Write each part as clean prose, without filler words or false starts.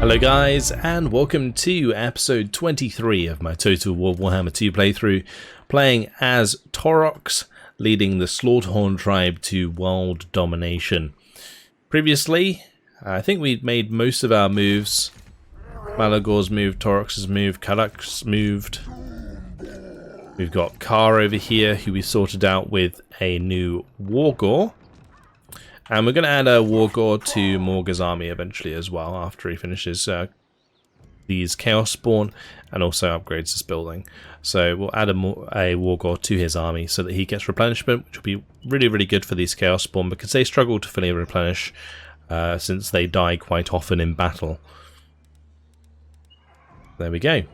Hello guys, and welcome to episode 23 of my Total War Warhammer 2 playthrough, playing as Taurox, leading the Slaughterhorn Tribe to world domination. Previously, I think we'd made most of our moves. Malagor's moved, Taurox has moved, Kaduk's moved. We've got Kar over here, who we sorted out with a new Wargore. And we're going to add a Wargore to Morga's army eventually as well, after he finishes these Chaos Spawn and also upgrades his building. So we'll add a Wargore to his army so that he gets replenishment, which will be really, really good for these Chaos Spawn because they struggle to fully replenish since they die quite often in battle. There we go.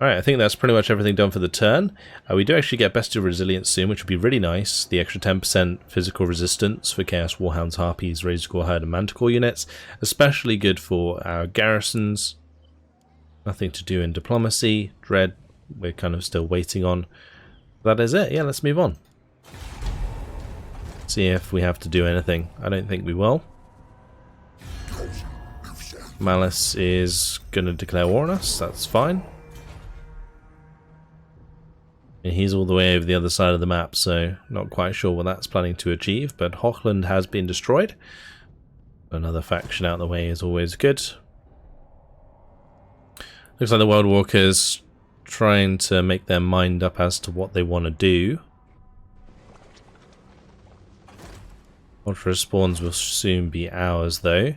Alright, I think that's pretty much everything done for the turn. We do actually get Bestial Resilience soon, which would be really nice. The extra 10% physical resistance for Chaos Warhounds, Harpies, Razorcore Herd and Manticore units. Especially good for our garrisons. Nothing to do in diplomacy. Dread, we're kind of still waiting on. That is it. Yeah, let's move on. See if we have to do anything. I don't think we will. Malice is going to declare war on us. That's fine. And he's all the way over the other side of the map, so not quite sure what that's planning to achieve, but Hochland has been destroyed. Another faction out of the way is always good. Looks like the World Walkers trying to make their mind up as to what they want to do. Ultra spawns will soon be ours though, and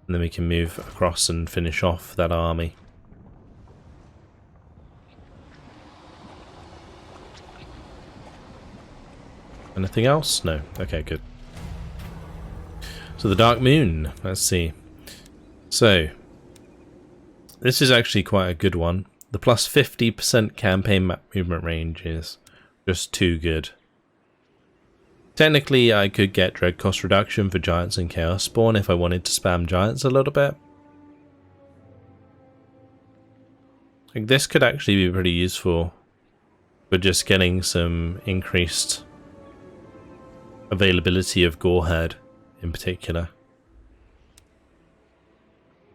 then we can move across and finish off that army. Anything else? No. Okay, good. So the Dark Moon. Let's see. So, this is actually quite a good one. The plus 50% campaign map movement range is just too good. Technically, I could get Dread cost reduction for Giants and Chaos Spawn if I wanted to spam Giants a little bit. Like, this could actually be pretty useful for just getting some increased availability of Goreherd in particular.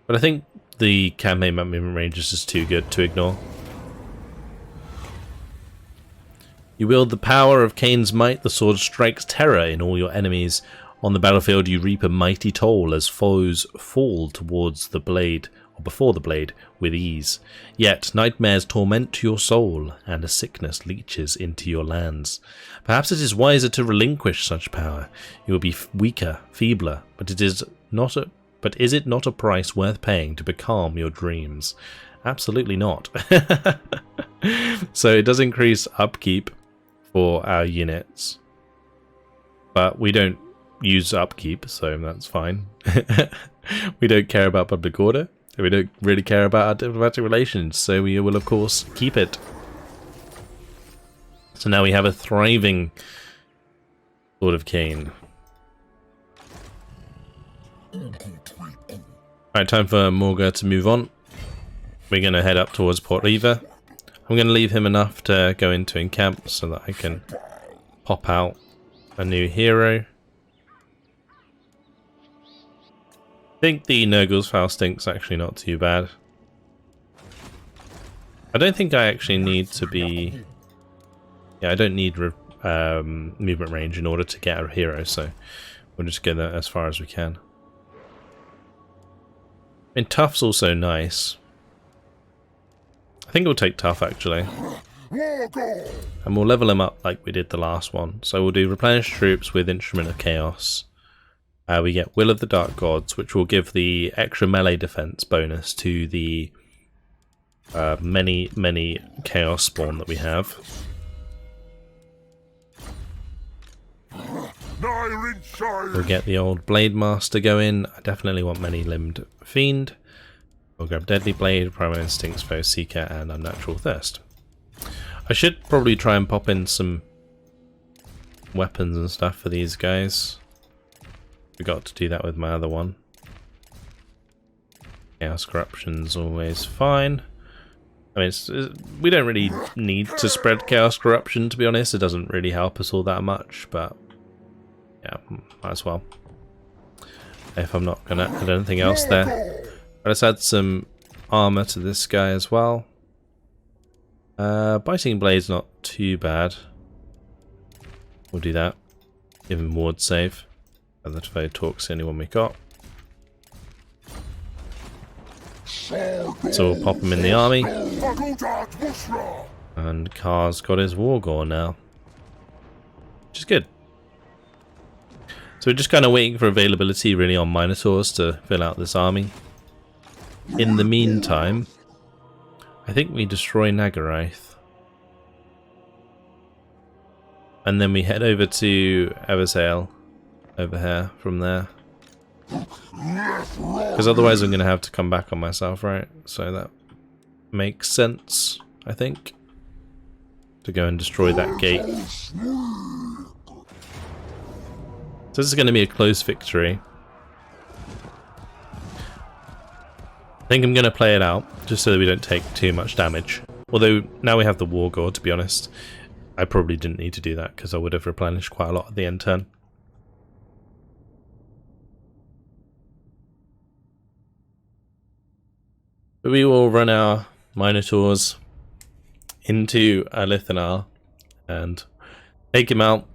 But I think the campaign map movement range is just too good to ignore. You wield the power of Cain's might, the sword strikes terror in all your enemies. On the battlefield you reap a mighty toll as foes fall towards the blade, or before the blade, with ease. Yet nightmares torment your soul, and a sickness leeches into your lands. Perhaps it is wiser to relinquish such power. You will be weaker, feebler, but is it not a price worth paying to becalm your dreams? Absolutely not. So it does increase upkeep for our units, but we don't use upkeep, so that's fine. We don't care about public order. We don't really care about our diplomatic relations, so we will of course keep it. So now we have a thriving Sword of Cain. Alright, time for Morga to move on. We're going to head up towards Port Lever. I'm going to leave him enough to go into encamp so that I can pop out a new hero. I think the Nurgle's Faust'ink's actually not too bad. I don't think I actually need to be... Yeah, I don't need movement range in order to get a hero, so we'll just get that as far as we can. I mean, Tough's also nice. I think we'll take Tough, actually. And we'll level him up like we did the last one. So we'll do Replenish Troops with Instrument of Chaos. We get Will of the Dark Gods, which will give the extra melee defense bonus to the many Chaos Spawn that we have. We'll get the old Blade Master going. I definitely want Many-Limbed Fiend. We'll grab Deadly Blade, Primal Instincts, Foe Seeker, and Unnatural Thirst. I should probably try and pop in some weapons and stuff for these guys. Forgot to do that with my other one. Chaos Corruption's always fine. I mean, we don't really need to spread Chaos Corruption, to be honest. It doesn't really help us all that much, but yeah, might as well. If I'm not going to add anything else there. Let's add some armor to this guy as well. Biting Blade's not too bad. We'll do that. Give him ward save. And the Taurox, the only one we got. So we'll pop him in the army. And Kar's got his war gore now. Which is good. So we're just kind of waiting for availability really on Minotaurs to fill out this army. In the meantime, I think we destroy Nagarath. And then we head over to Eversail over here from there. Because otherwise I'm going to have to come back on myself, right? So that makes sense, I think. To go and destroy that gate. So this is going to be a close victory. I think I'm going to play it out, just so that we don't take too much damage. Although, now we have the War God, to be honest. I probably didn't need to do that, because I would have replenished quite a lot at the end turn. But we will run our Minotaurs into Alithanar and take him out.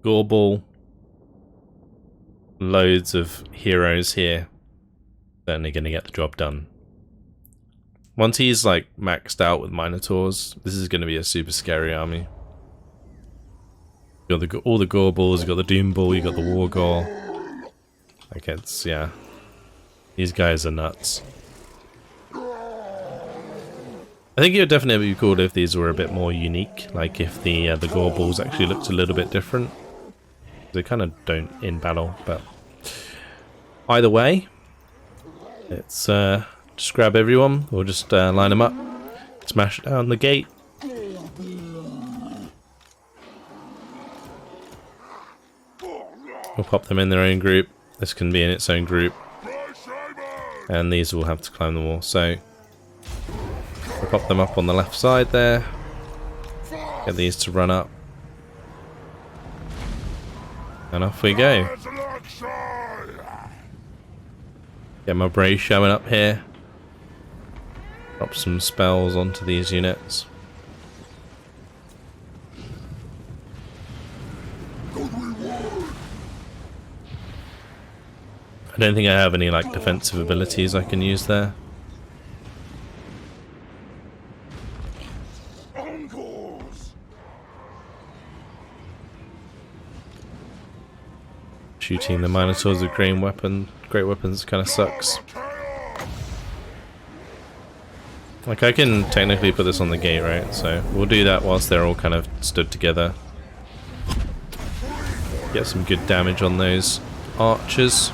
Gorball. Loads of heroes here. Certainly going to get the job done. Once he's like maxed out with Minotaurs, this is going to be a super scary army. You got all the Gorballs, you got the Doom Bull, you got the War Gore. Like it's, yeah. These guys are nuts. I think it would definitely be cool if these were a bit more unique, like if the Gorballs actually looked a little bit different. They kind of don't in battle, but either way, let's just grab everyone. We'll just line them up, smash down the gate. We'll pop them in their own group. This can be in its own group. And these will have to climb the wall. So we'll pop them up on the left side there. Get these to run up. And off we go. Get my Bray showing up here. Drop some spells onto these units. I don't think I have any like defensive abilities I can use there. Shooting the Minotaurs with great weapons kind of sucks. Like I can technically put this on the gate, right? So we'll do that whilst they're all kind of stood together. Get some good damage on those archers.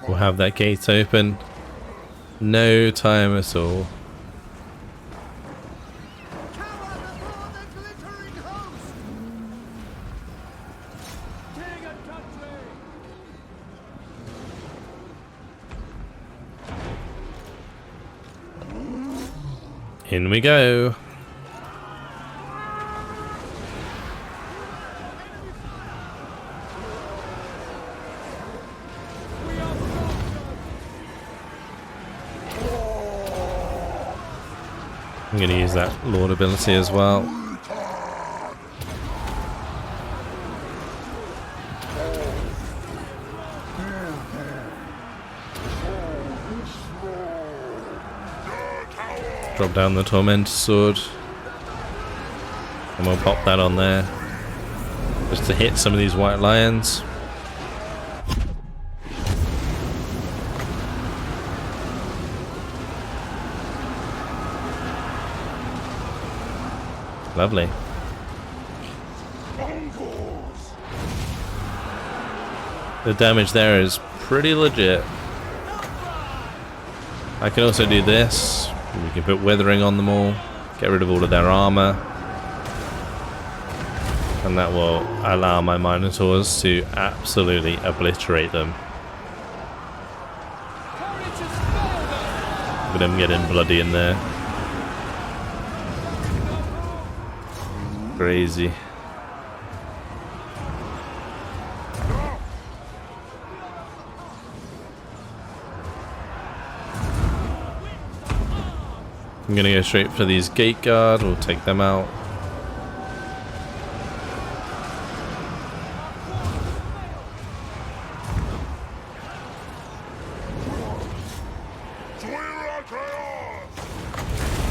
We'll have that gate open. No time at all. In we go. I'm going to use that Lord ability as well. Drop down the Tormentor Sword. And we'll pop that on there. Just to hit some of these white lions. Lovely. The damage there is pretty legit. I can also do this. We can put Withering on them all. Get rid of all of their armor. And that will allow my Minotaurs to absolutely obliterate them. Look at them getting bloody in there. Crazy. I'm gonna go straight for these gate guard. We'll take them out.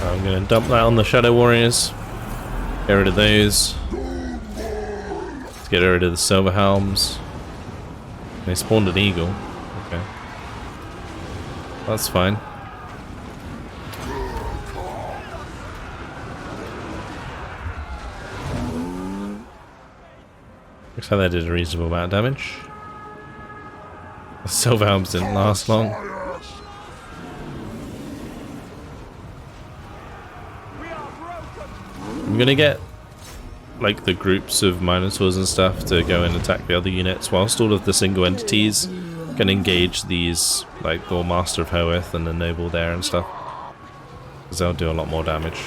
I'm gonna dump that on the Shadow Warriors. Get rid of those. Let's get rid of the Silver Helms. They spawned an eagle. Okay. That's fine. Looks like they did a reasonable amount of damage. The Silver Helms didn't last long. I'm gonna get like the groups of Minotaurs and stuff to go and attack the other units, whilst all of the single entities can engage these, like the Master of Hoeth and the Noble there and stuff, because they'll do a lot more damage.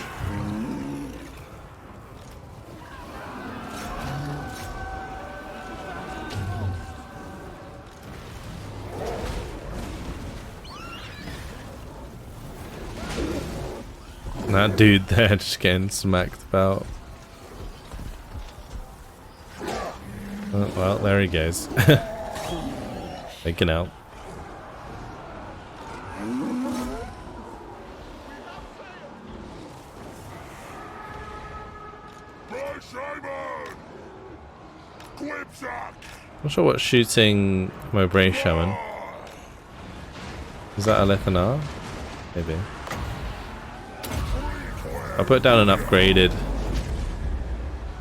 That dude there just getting smacked about. Oh, well, there he goes. Taken out. Not sure what's shooting Mowbray Shaman. Is that a Lethanar? Maybe. I put down an upgraded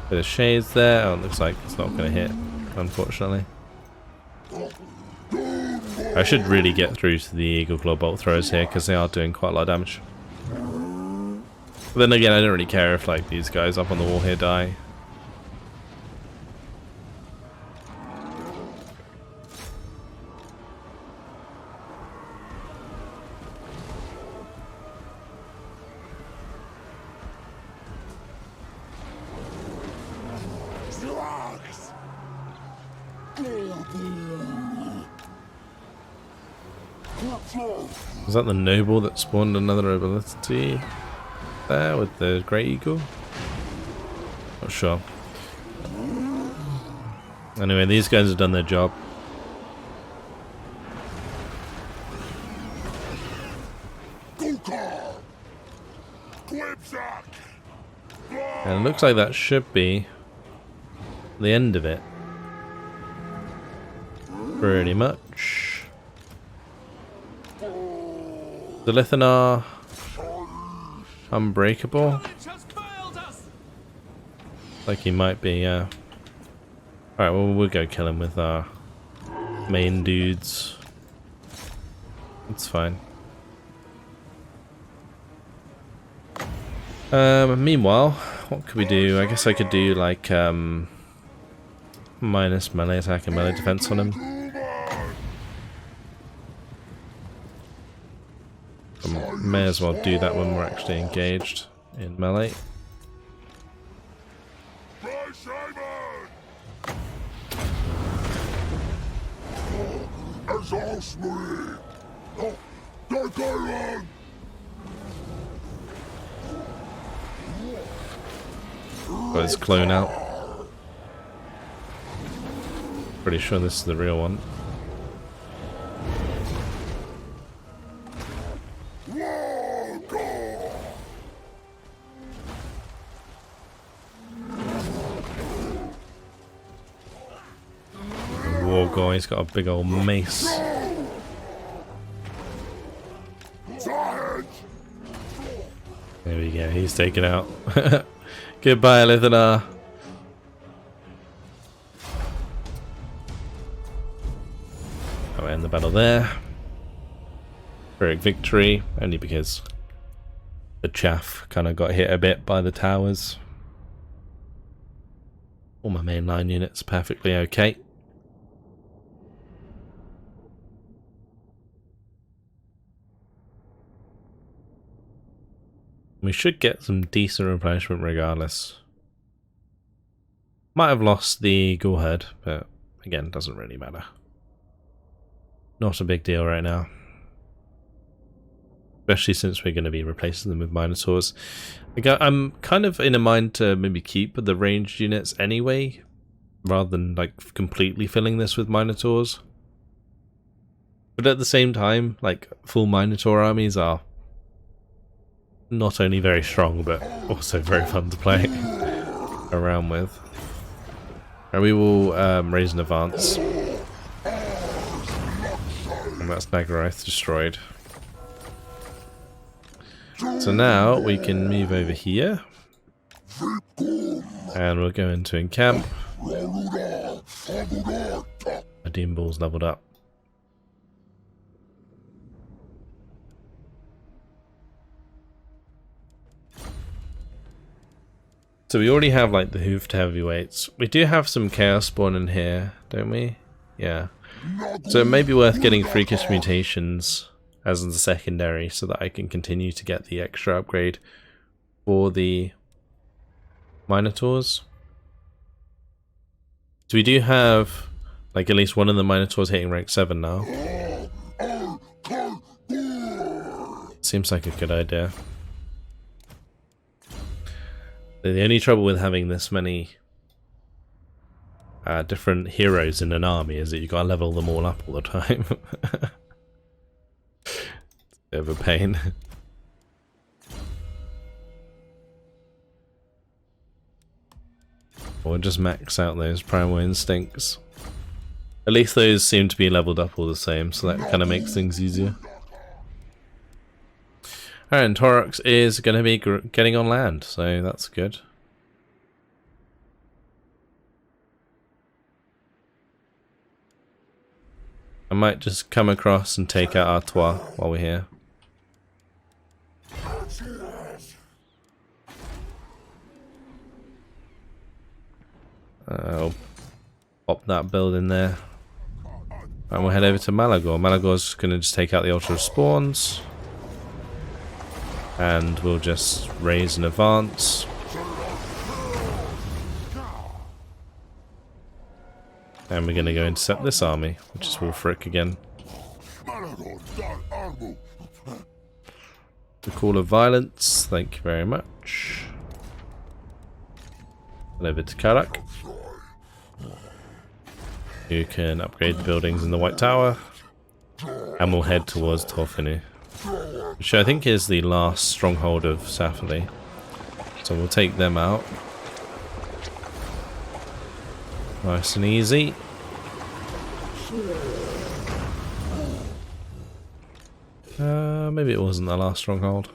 bit of shades there. Oh, it looks like it's not going to hit, unfortunately. I should really get through to the Eagle Claw Bolt Throwers here, because they are doing quite a lot of damage. But then again, I don't really care if like these guys up on the wall here die. Is that the Noble that spawned another ability there with the Great Eagle? Not sure. Anyway, these guys have done their job. And it looks like that should be the end of it. Pretty much. The Lethanar unbreakable? Like he might be, Alright, well we'll go kill him with our main dudes. It's fine. Meanwhile, what could we do? I guess I could do like minus melee attack and melee defense on him. May as well do that when we're actually engaged in melee. Got his clone out. Pretty sure this is the real one. Wargor, he's got a big old mace. There we go, he's taken out. Goodbye, Lethanar. I'll end the battle there. Pyrrhic victory, only because the chaff kind of got hit a bit by the towers. All my mainline units perfectly okay. We should get some decent replenishment regardless. Might have lost the Ghoul Herd, but again, doesn't really matter. Not a big deal right now. Especially since we're going to be replacing them with Minotaurs. I'm kind of in a mind to maybe keep the ranged units anyway, rather than like completely filling this with Minotaurs. But at the same time, like full Minotaur armies are not only very strong, but also very fun to play around with. And we will raise an advance. And that's Nagaroth destroyed. So now we can move over here. And we'll go into encamp. A Doom Bull's leveled up. So we already have like the hoofed heavyweights. We do have some chaos spawn in here, don't we? Yeah. So it may be worth getting freakish mutations as a secondary so that I can continue to get the extra upgrade for the Minotaurs. So we do have like at least one of the Minotaurs hitting rank 7 now. Seems like a good idea. The only trouble with having this many different heroes in an army is that you've got to level them all up all the time. It's a bit of a pain. Or just max out those primal instincts. At least those seem to be leveled up all the same, so that kind of makes things easier. Alright, and Taurox is going to be getting on land, so that's good. I might just come across and take out Artois while we're here. I'll pop that build in there. And we'll head over to Malagor. Malagor's going to just take out the Altar of Spawns. And we'll just raise an advance. And we're going to go intercept this army, which is Wolfric again. The Call of Violence, thank you very much. And over to Karak. You can upgrade the buildings in the White Tower. And we'll head towards Torfinu, which I think is the last stronghold of Safali. So we'll take them out. Nice and easy. Maybe it wasn't the last stronghold.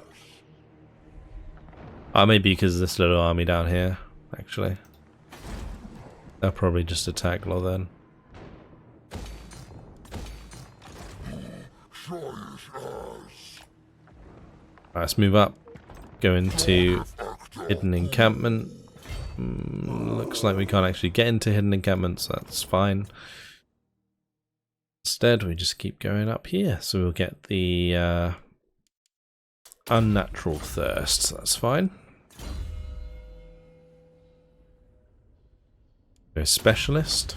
Maybe because of this little army down here, actually. They'll probably just attack Law then. Let's move up. Go into hidden encampment. Looks like we can't actually get into hidden encampments, so that's fine. Instead, we just keep going up here, so we'll get the unnatural thirst, so that's fine. Go specialist.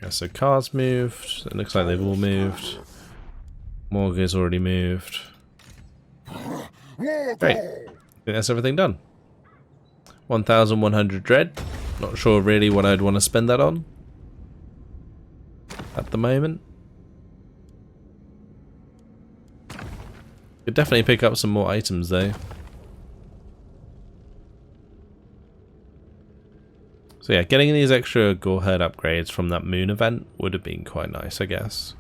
Yeah, so cars moved. It looks like they've all moved. Morga's already moved. Great. I think that's everything done. 1,100 dread. Not sure really what I'd want to spend that on at the moment. Could definitely pick up some more items though. So yeah, getting these extra Gore Herd upgrades from that moon event would have been quite nice, I guess.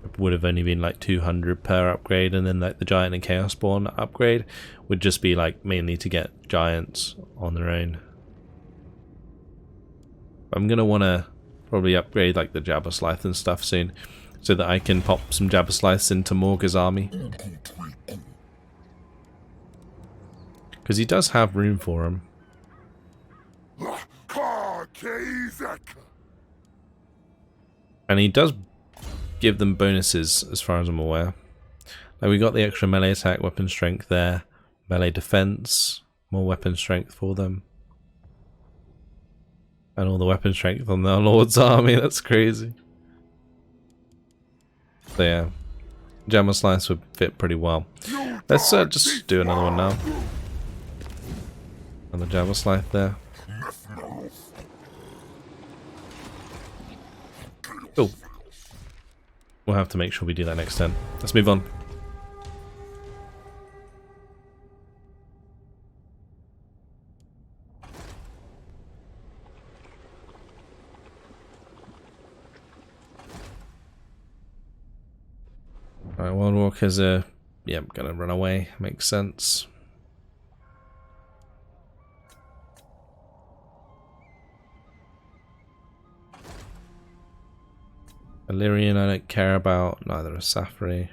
It would have only been like 200 per upgrade, and then like the Giant and Chaos Spawn upgrade would just be like mainly to get Giants on their own. I'm going to want to probably upgrade like the Jabberslythe and stuff soon, so that I can pop some Jabberslythes into Morga's army. Because he does have room for him. And he does give them bonuses, as far as I'm aware. Like, we got the extra melee attack, weapon strength there. Melee defense, more weapon strength for them. And all the weapon strength on their Lord's army, that's crazy. So yeah, Jammer Slice would fit pretty well. Let's just do another one now. And the Jammer Slice there. Cool. We'll have to make sure we do that next turn. Let's move on. Alright, Wild Walkers are, yeah, gonna run away. Makes sense. Illyrian I don't care about, neither is Safri.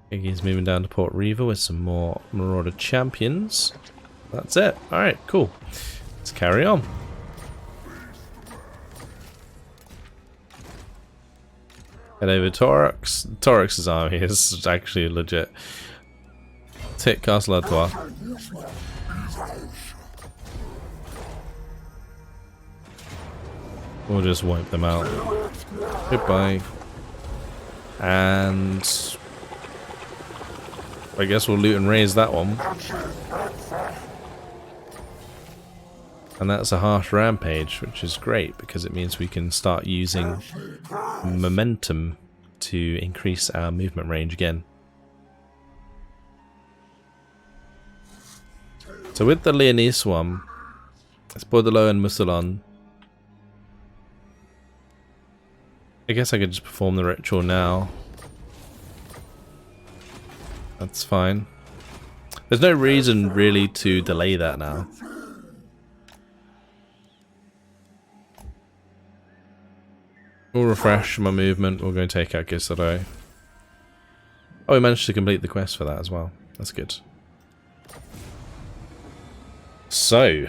Iggy's moving down to Port Reaver with some more Marauder champions. That's it. Alright, cool. Let's carry on. Head over Taurox. Taurox's army is actually legit. Let's hit Castle Artois. We'll just wipe them out. Goodbye. And I guess we'll loot and raise that one. And that's a harsh rampage, which is great because it means we can start using momentum to increase our movement range again. So with the Leonese one, let's Bordelot and Mousillon. I guess I could just perform the ritual now. That's fine. There's no reason really to delay that now. We'll refresh my movement. We're going to take out Gisaro. Oh, we managed to complete the quest for that as well. That's good. So,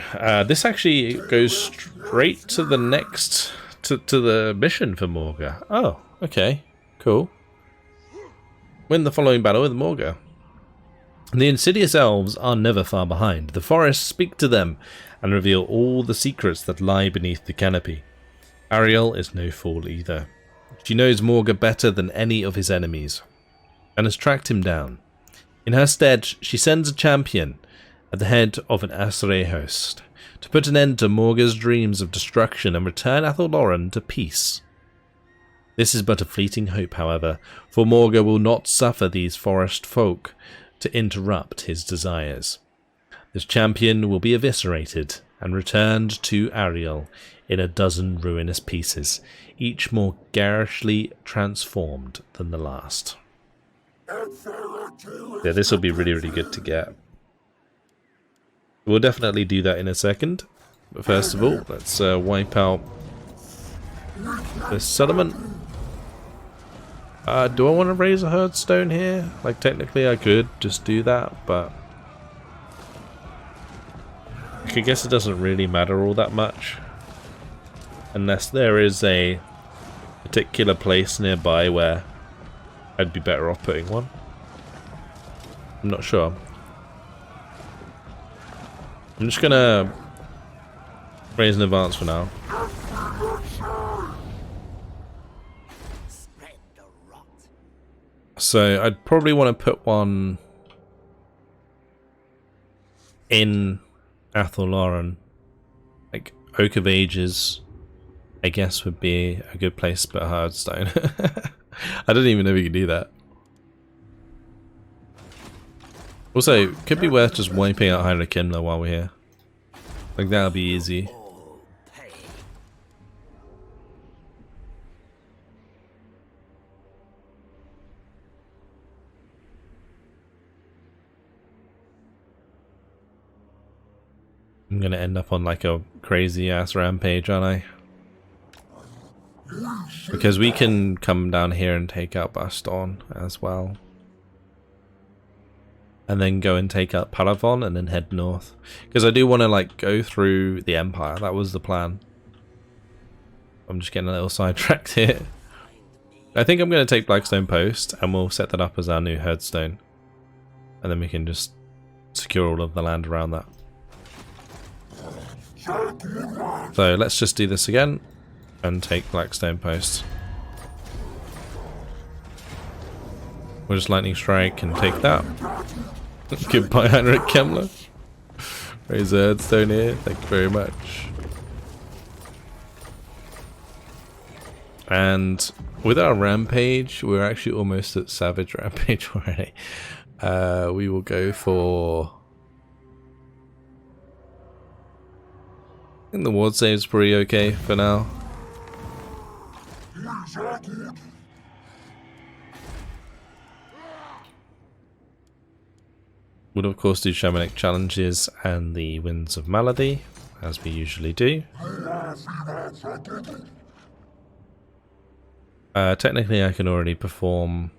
this actually goes straight to the next... to the mission for Morga. Oh, okay. Cool. Win the following battle with Morga. The insidious elves are never far behind. The forests speak to them and reveal all the secrets that lie beneath the canopy. Ariel is no fool either. She knows Morga better than any of his enemies, and has tracked him down. In her stead, she sends a champion at the head of an Asere host to put an end to Morga's dreams of destruction and return Athelloran to peace. This is but a fleeting hope, however, for Morga will not suffer these forest folk to interrupt his desires. This champion will be eviscerated and returned to Ariel in a dozen ruinous pieces, each more garishly transformed than the last. Yeah, this will be really, really good to get. We'll definitely do that in a second, but first of all, let's wipe out this settlement. Do I want to raise a herd stone here? Like, technically I could just do that, but I guess it doesn't really matter all that much. Unless there is a particular place nearby where I'd be better off putting one. I'm not sure. I'm just gonna raise an advance for now. So I'd probably want to put one in Athelloran. Like Oak of Ages, I guess, would be a good place to put a hardstone. I didn't even know we could do that. Also, could be worth just wiping out Heinrich Himmler while we're here. Like, that'll be easy. I'm gonna end up on like a crazy ass rampage, aren't I? Because we can come down here and take out Baston as well. and then go and take out Palavon and then head north. Because I do want to like go through the Empire. That was the plan. I'm just getting a little sidetracked here. I think I'm going to take Blackstone Post and we'll set that up as our new Herdstone. And then we can just secure all of the land around that. So let's just do this again and take Blackstone Post. We'll just Lightning Strike and take that. Goodbye, Heinrich Kemmler. Raise a Herdstone here. Thank you very much. And with our Rampage, we're actually almost at Savage Rampage already. We will go for... I think the ward save's pretty okay for now. We'll of course do Shamanic Challenges and the Winds of Malady, as we usually do. Technically I can already perform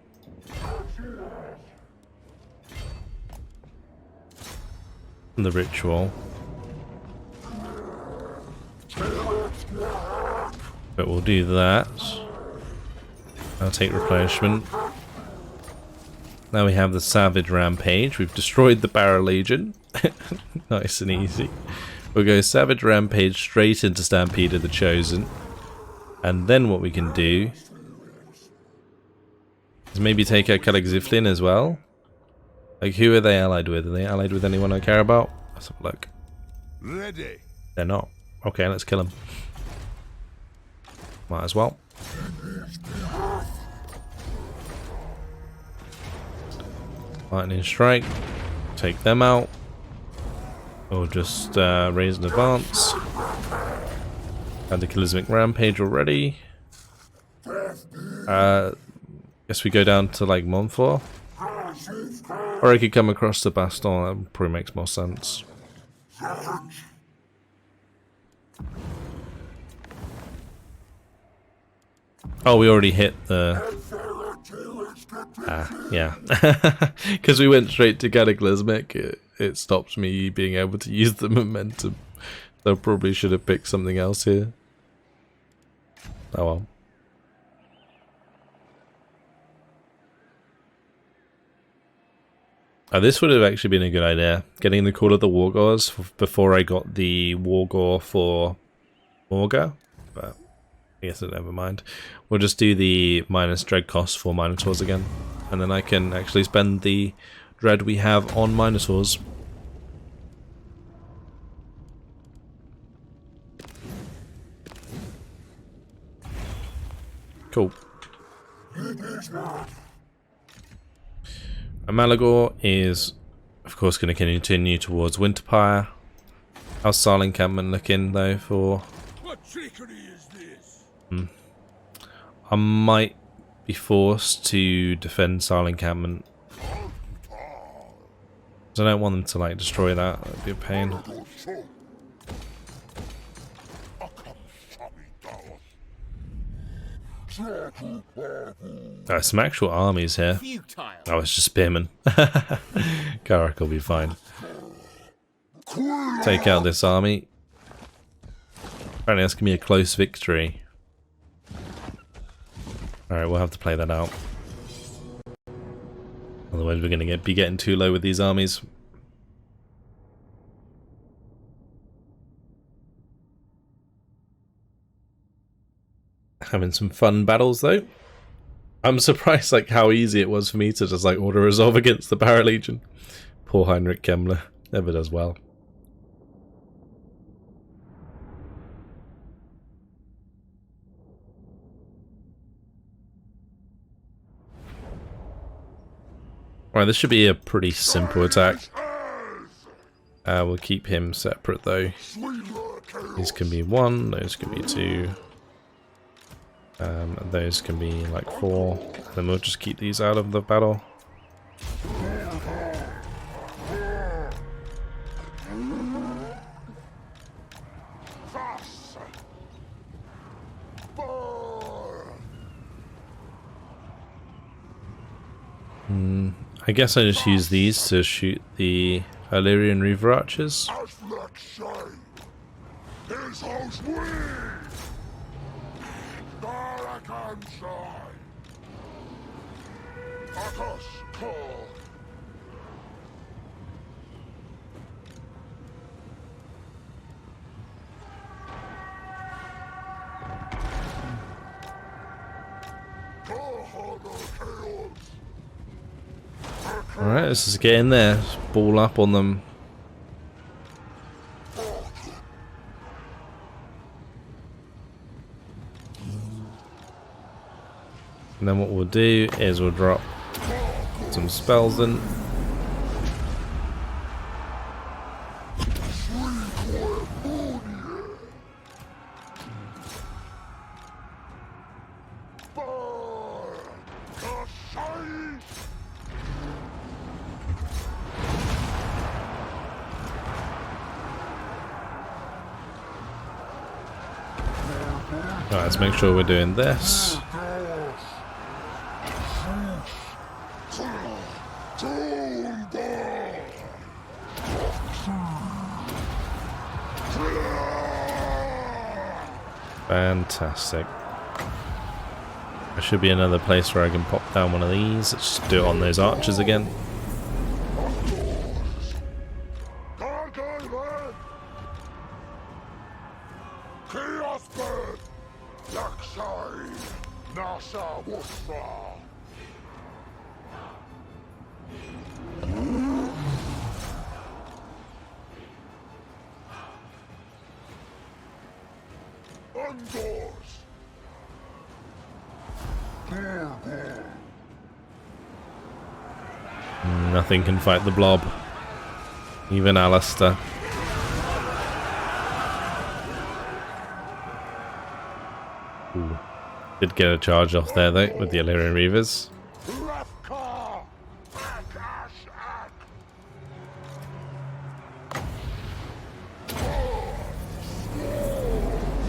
the ritual, but we'll do that. I'll take replenishment. Now we have the Savage Rampage. We've destroyed the Barra Legion. Nice and easy. We'll go Savage Rampage straight into Stampede of the Chosen. And then what we can do is maybe take out Kalexiflin as well. Like, who are they allied with? Are they allied with anyone I care about? Let's have a look. Ready. They're not. Okay, let's kill them. Might as well. Lightning Strike. Take them out. Or just raise an advance. And the Cataclysmic Rampage already. Guess we go down to like Montfort. Or I could come across the Baston. That probably makes more sense. Oh, we already hit the... yeah. Because we went straight to Cataclysmic, it stops me being able to use the momentum. So I probably should have picked something else here. Oh well. This would have actually been a good idea. Getting the Call of the Wargors before I got the Wargor for Morga. But I guess never mind. We'll just do the minus dread cost for Minotaurs again. And then I can actually spend the dread we have on Minotaurs. Cool. Malagor is, of course, going to continue towards Winterpire. How's Sarl Encampment looking, though, for... What trickery is this? I might be forced to defend Sarl Encampment. I don't want them to, like, destroy that. That'd be a pain. Some actual armies here. Oh, it's just spearmen. Karak will be fine. Take out this army. Apparently that's going to be a close victory. Alright, we'll have to play that out. Otherwise we're going to be getting too low with these armies. Having some fun battles though. I'm surprised like how easy it was for me to just like order resolve against the Barra Legion. Poor Heinrich Kemmler. Never does well. Right, this should be a pretty simple attack. We'll keep him separate though. These can be 1, those can be 2. Those can be like 4. Then we'll just keep these out of the battle. I guess I just use these to shoot the Illyrian Reaver archers. Alright, let's just get in there, just ball up on them. And then what we'll do is we'll drop some spells in. Alright, let's make sure we're doing this. Fantastic. There should be another place where I can pop down one of these. Let's just do it on those archers again. Nothing can fight the blob. Even Alistair. Ooh. Did get a charge off there though with the Illyrian Reavers.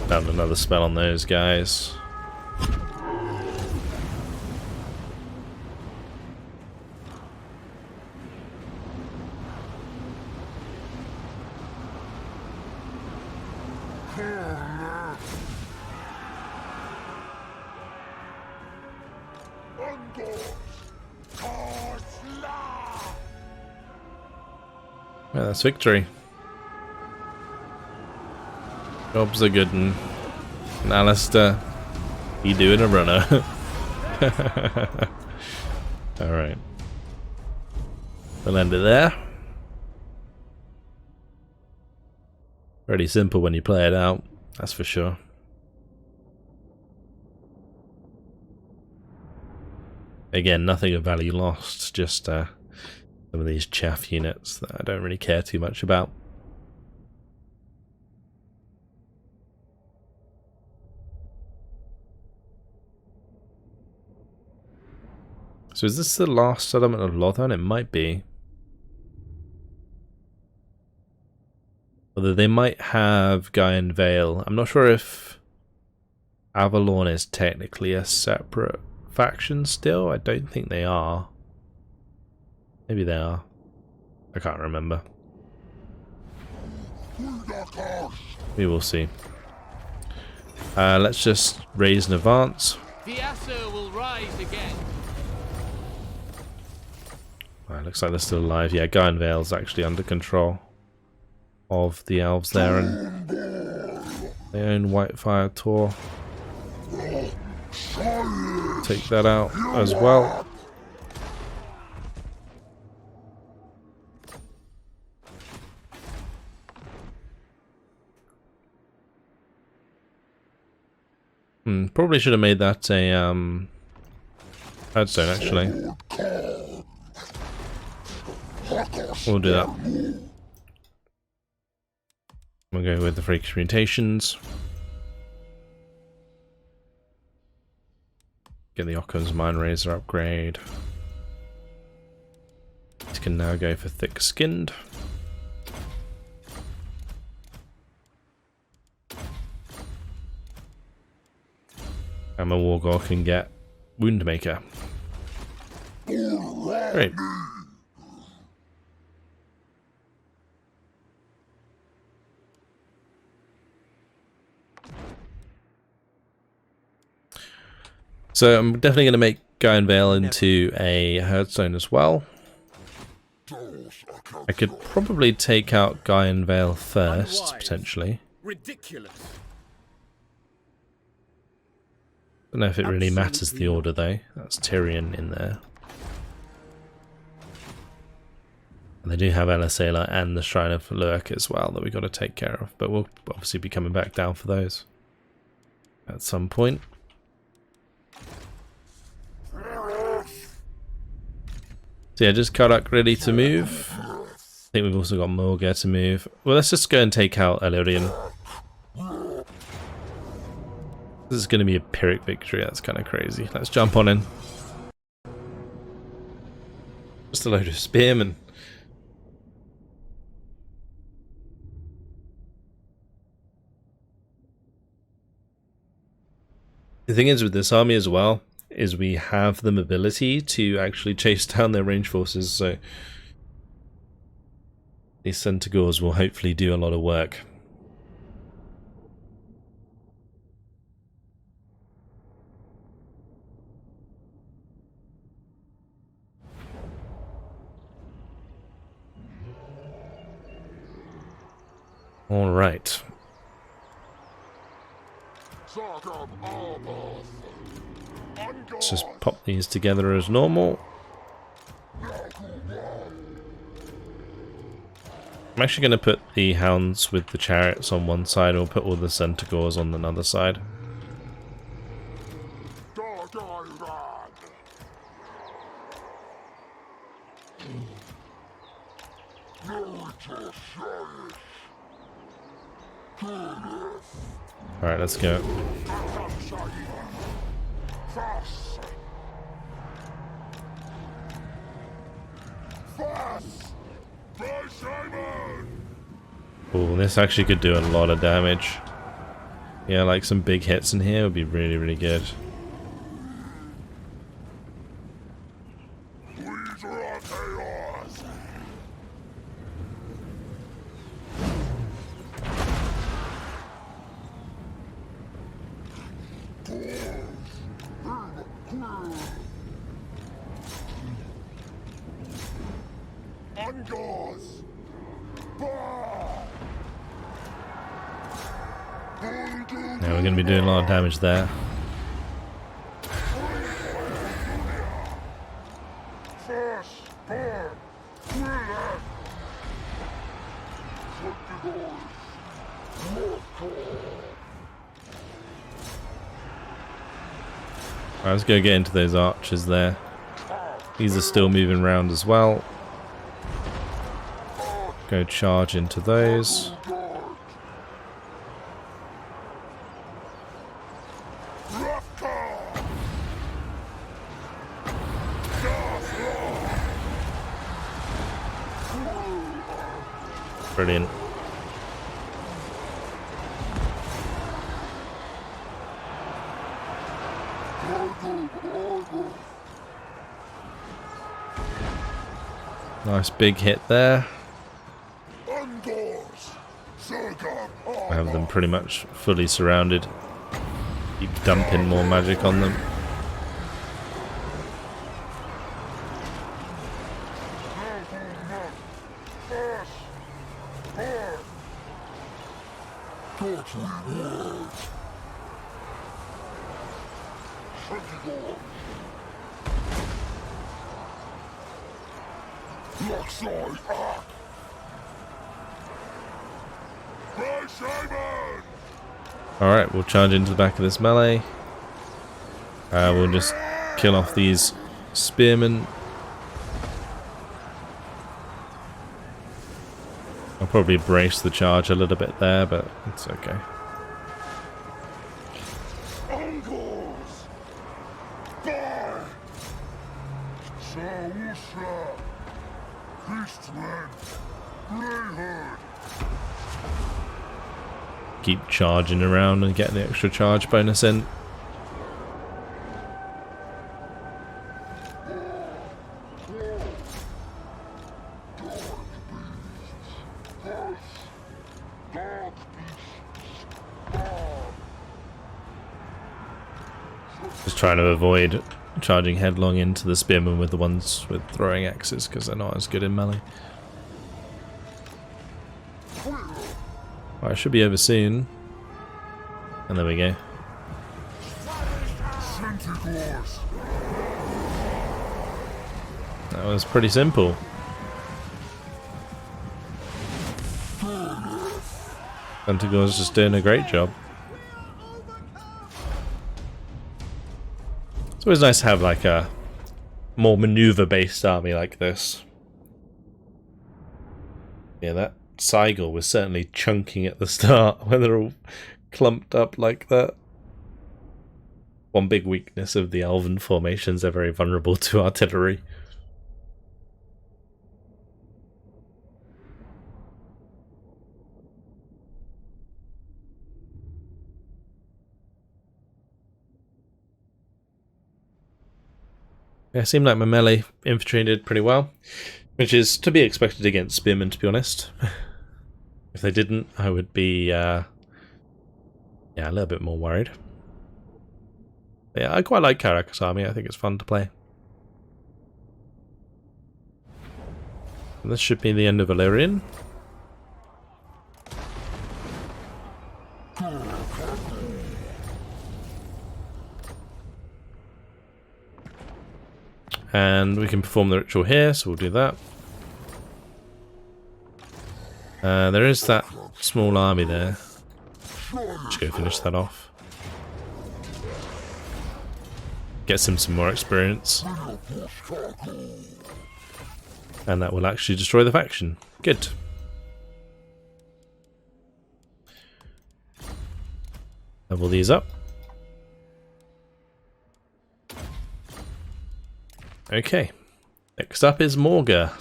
Found another spell on those guys. Yeah, that's victory. Job's a good one. And Alistair, he doing a runner. Alright. We'll end it there. Pretty simple when you play it out, that's for sure. Again, nothing of value lost, just some of these chaff units that I don't really care too much about. So is this the last settlement of Lothar? It might be. Although they might have Guy and Vale. I'm not sure if Avalon is technically a separate faction still. I don't think they are. Maybe they are. I can't remember. We will see. Let's just raise and advance. The Asser will rise again. Looks like they're still alive. Yeah, Guy and Vale's actually under control of the elves there, and they own Whitefire Tor. Take that out as well. Probably should have made that a headstone actually. We'll do that. We'll go with the freakish mutations. Get the Occam's Mind Razor upgrade. It can now go for thick skinned. And my Wargore can get Woundmaker. Great. So I'm definitely going to make Guy and Vale into a Herdstone as well. I could probably take out Guy and Vale first, potentially. Ridiculous. Don't know if it really matters the order though. That's Tyrion in there. And they do have Elisela and the Shrine of Lurk as well that we've got to take care of. But we'll obviously be coming back down for those at some point. So yeah, just Karak ready to move. I think we've also got Morga to move. Well, let's just go and take out Elurian. This is going to be a Pyrrhic victory, that's kind of crazy. Let's jump on in. Just a load of spearmen. The thing is with this army as well, is we have the mobility to actually chase down their range forces, so these Centaurs will hopefully do a lot of work. All right. Let's just pop these together as normal. I'm actually going to put the hounds with the chariots on one side, and we'll put all the centaurs on another side. Alright, let's go. Oh, this actually could do a lot of damage. Yeah, like some big hits in here would be really, really good. Now we're going to be doing a lot of damage there. Alright, let's go get into those archers there. These are still moving around as well. Go charge into those. Brilliant. Nice big hit there. I have them pretty much fully surrounded. Keep dumping more magic on them. Alright, we'll charge into the back of this melee. We'll just kill off these spearmen. I'll probably brace the charge a little bit there, but it's okay. Keep charging around and getting the extra charge bonus in. Just trying to avoid charging headlong into the spearmen with the ones with throwing axes because they're not as good in melee. Right, I should be over soon. And there we go. That was pretty simple. Centigor's just doing a great job. It's always nice to have like a more maneuver-based army like this. Yeah, that Seigel was certainly chunking at the start when they're all clumped up like that. One big weakness of the Elven formations, they're very vulnerable to artillery. Yeah, it seemed like my melee infantry did pretty well, which is to be expected against spearmen, to be honest. If they didn't, I would be yeah, a little bit more worried. But yeah, I quite like Karak's army. I think it's fun to play. And this should be the end of Valyrian. And we can perform the ritual here, so we'll do that. There is that small army there. Just go finish that off. Get him some more experience. And that will actually destroy the faction. Good. Level these up. Okay. Next up is Morga.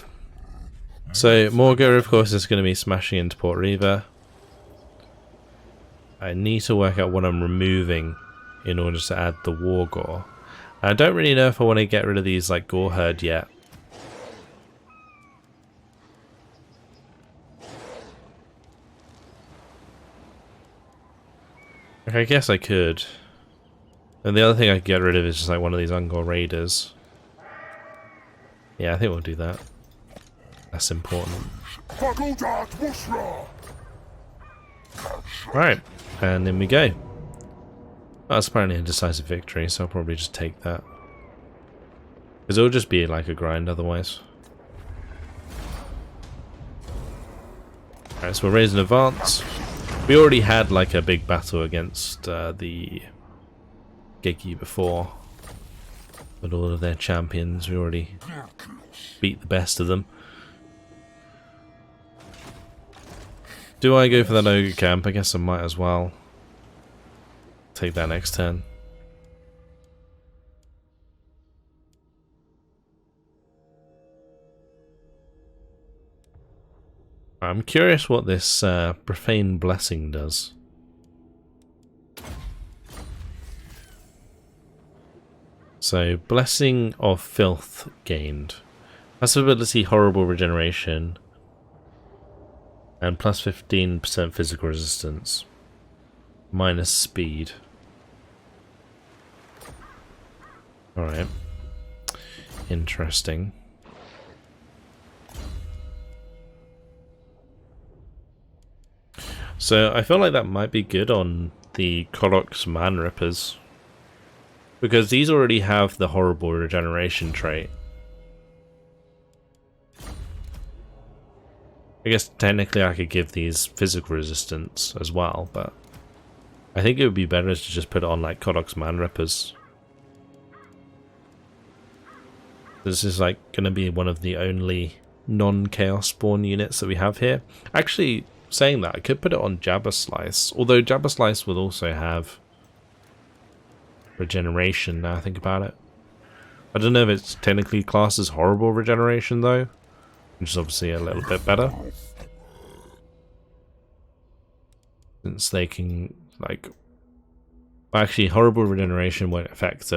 So Morga, of course, is going to be smashing into Port Reaver. I need to work out what I'm removing in order to add the War Gore. I don't really know if I want to get rid of these like Gore Herd yet. Okay, I guess I could. And the other thing I could get rid of is just like one of these Ungor Raiders. Yeah, I think we'll do that. That's important. Right, and in we go. That's apparently a decisive victory, so I'll probably just take that. Because it'll just be like a grind otherwise. Alright, so we're raising advance. We already had like a big battle against the Geki before. With all of their champions, we already beat the best of them. Do I go for that ogre camp? I guess I might as well. Take that next turn. I'm curious what this profane blessing does. So, Blessing of Filth gained. Passive ability, Horrible Regeneration. And plus 15% physical resistance. Minus speed. Alright. Interesting. So, I feel like that might be good on the Taurox Man Rippers. Because these already have the Horrible Regeneration trait. I guess technically I could give these physical resistance as well, but I think it would be better to just put it on like Taurox Man Rippers. This is like going to be one of the only non-Chaos Spawn units that we have here. Actually, saying that, I could put it on Jabba Slice, although Jabba Slice would also have regeneration now I think about it. I don't know if it's technically classed as Horrible Regeneration though, which is obviously a little bit better. Since they can, like... Well, actually, Horrible Regeneration won't affect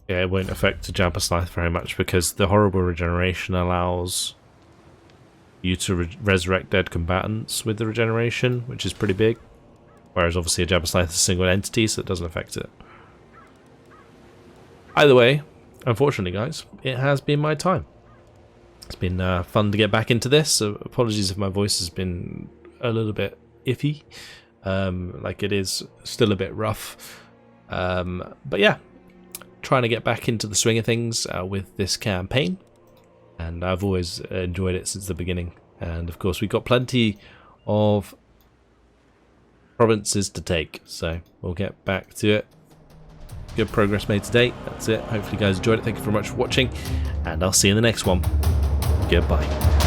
Yeah, it won't affect the Jabberslythe very much because the horrible regeneration allows you to resurrect dead combatants with the regeneration, which is pretty big. Whereas obviously a Jabberslythe is a single entity, so it doesn't affect it. Either way, unfortunately guys, it has been my time. It's been fun to get back into this, so apologies if my voice has been a little bit iffy. Like it is still a bit rough. But yeah, trying to get back into the swing of things with this campaign. And I've always enjoyed it since the beginning. And of course we've got plenty of provinces to take, so we'll get back to it. Good progress made today. That's it. Hopefully you guys enjoyed it. Thank you very much for watching, and I'll see you in the next one. Goodbye.